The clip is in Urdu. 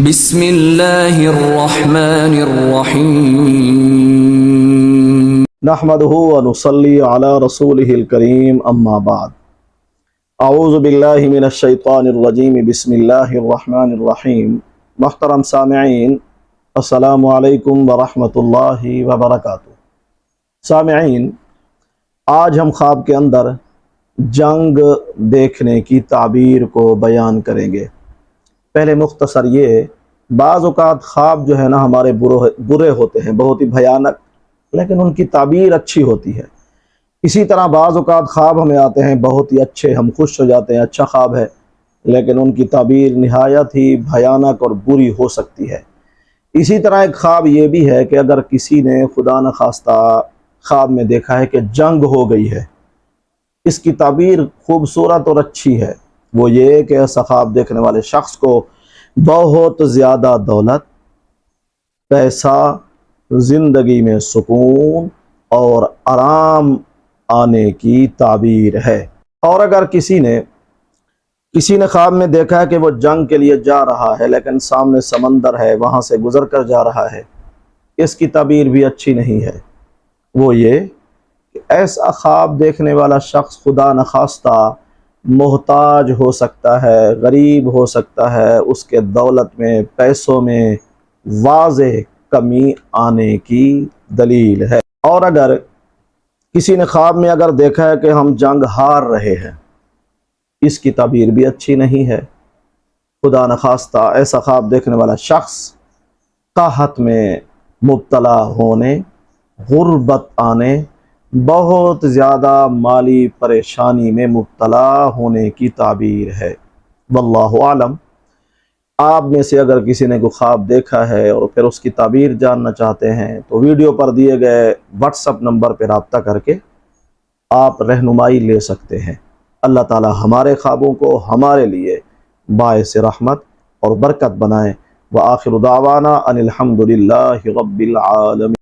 بسم اللہ الرحمن الرحیم نحمده ونصلی علی رسولہ الکریم اما بعد اعوذ باللہ من الشیطان الرجیم بسم اللہ الرحمن الرحیم۔ محترم سامعین، السلام علیکم ورحمۃ اللہ وبرکاتہ۔ سامعین، آج ہم خواب کے اندر جنگ دیکھنے کی تعبیر کو بیان کریں گے۔ پہلے مختصر یہ، بعض اوقات خواب جو ہے نا ہمارے برے ہوتے ہیں، بہت ہی بھیانک، لیکن ان کی تعبیر اچھی ہوتی ہے۔ اسی طرح بعض اوقات خواب ہمیں آتے ہیں بہت ہی اچھے، ہم خوش ہو جاتے ہیں، اچھا خواب ہے، لیکن ان کی تعبیر نہایت ہی بھیانک اور بری ہو سکتی ہے۔ اسی طرح ایک خواب یہ بھی ہے کہ اگر کسی نے خدا نخواستہ خواب میں دیکھا ہے کہ جنگ ہو گئی ہے، اس کی تعبیر خوبصورت اور اچھی ہے۔ وہ یہ کہ ایسا خواب دیکھنے والے شخص کو بہت زیادہ دولت، پیسہ، زندگی میں سکون اور آرام آنے کی تعبیر ہے۔ اور اگر کسی نے خواب میں دیکھا ہے کہ وہ جنگ کے لیے جا رہا ہے، لیکن سامنے سمندر ہے، وہاں سے گزر کر جا رہا ہے، اس کی تعبیر بھی اچھی نہیں ہے۔ وہ یہ کہ ایسا خواب دیکھنے والا شخص خدا نخواستہ محتاج ہو سکتا ہے، غریب ہو سکتا ہے، اس کے دولت میں، پیسوں میں واضح کمی آنے کی دلیل ہے۔ اور اگر کسی نے خواب میں دیکھا ہے کہ ہم جنگ ہار رہے ہیں، اس کی تعبیر بھی اچھی نہیں ہے۔ خدا نخواستہ ایسا خواب دیکھنے والا شخص قحط میں مبتلا ہونے، غربت آنے، بہت زیادہ مالی پریشانی میں مبتلا ہونے کی تعبیر ہے۔ واللہ اعلم۔ آپ میں سے اگر کسی نے کوئی خواب دیکھا ہے اور پھر اس کی تعبیر جاننا چاہتے ہیں تو ویڈیو پر دیے گئے واٹس ایپ نمبر پہ رابطہ کر کے آپ رہنمائی لے سکتے ہیں۔ اللہ تعالی ہمارے خوابوں کو ہمارے لیے باعث رحمت اور برکت بنائے۔ وآخر دعوانا ان الحمد للہ رب العالمین۔